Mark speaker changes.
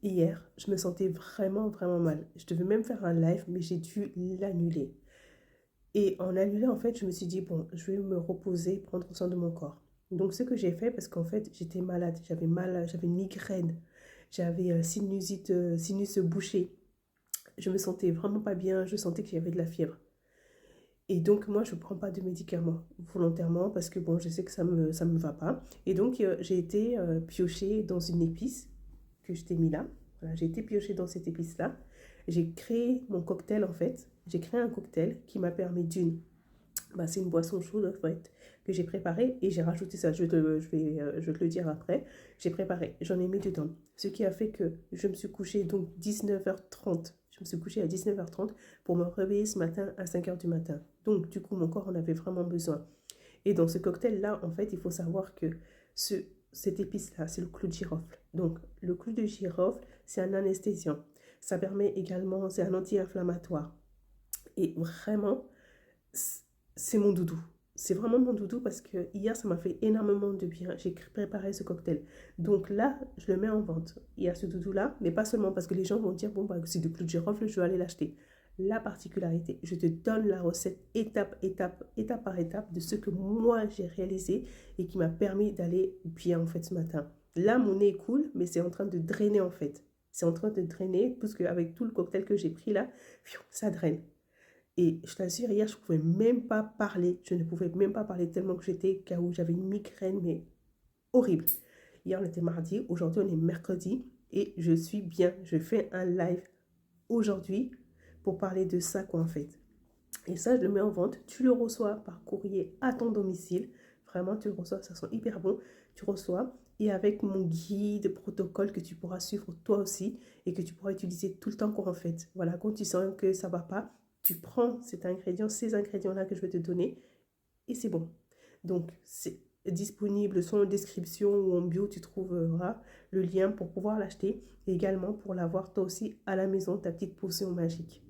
Speaker 1: hier, je me sentais vraiment, vraiment mal. Je devais même faire un live, mais j'ai dû l'annuler. Et en annulant, en fait, je me suis dit, bon, je vais me reposer, prendre soin de mon corps. Donc, ce que j'ai fait, parce qu'en fait, j'étais malade, j'avais mal, j'avais une migraine, j'avais sinusite, sinus bouché. Je me sentais vraiment pas bien, je sentais que j'avais de la fièvre. Et donc, moi, je ne prends pas de médicaments volontairement parce que, bon, je sais que ça me va pas. Et donc, j'ai été piochée dans une épice que je t'ai mis là. Voilà, j'ai été piochée dans cette épice-là. J'ai créé mon cocktail, en fait. J'ai créé un cocktail qui m'a permis d'une, bah, c'est une boisson chaude en fait que j'ai préparée et j'ai rajouté ça. Je vais te le dire après. J'ai préparé, j'en ai mis dedans. Ce qui a fait que je me suis couchée donc 19h30. Je me suis couchée à 19h30 pour me réveiller ce matin à 5h du matin. Donc du coup, mon corps en avait vraiment besoin. Et dans ce cocktail-là, en fait, il faut savoir que ce, cette épice-là, c'est le clou de girofle. Donc le clou de girofle, c'est un anesthésiant. Ça permet également, c'est un anti-inflammatoire. Et vraiment, c'est mon doudou. C'est vraiment mon doudou parce que hier, ça m'a fait énormément de bien. J'ai préparé ce cocktail. Donc là, je le mets en vente. Il y a ce doudou-là, mais pas seulement parce que les gens vont dire, bon, bah, c'est du clou de girofle, je vais aller l'acheter. La particularité, je te donne la recette étape par étape de ce que moi j'ai réalisé et qui m'a permis d'aller bien en fait ce matin. Là, mon nez est cool, mais c'est en train de drainer en fait. C'est en train de drainer, parce qu'avec tout le cocktail que j'ai pris là, ça draine. Et je t'assure, hier, je ne pouvais même pas parler. Je ne pouvais même pas parler tellement que j'étais KO. J'avais une migraine, mais horrible. Hier, on était mardi. Aujourd'hui, on est mercredi. Et je suis bien. Je fais un live aujourd'hui pour parler de ça, quoi, en fait. Et ça, je le mets en vente. Tu le reçois par courrier à ton domicile. Vraiment, tu le reçois. Ça sent hyper bon. Tu reçois. Et avec mon guide protocole que tu pourras suivre toi aussi et que tu pourras utiliser tout le temps, quoi, en fait. Voilà, quand tu sens que ça ne va pas, tu prends cet ingrédient, ces ingrédients-là que je vais te donner et c'est bon. Donc, c'est disponible soit en description ou en bio, tu trouveras le lien pour pouvoir l'acheter et également pour l'avoir toi aussi à la maison, ta petite potion magique.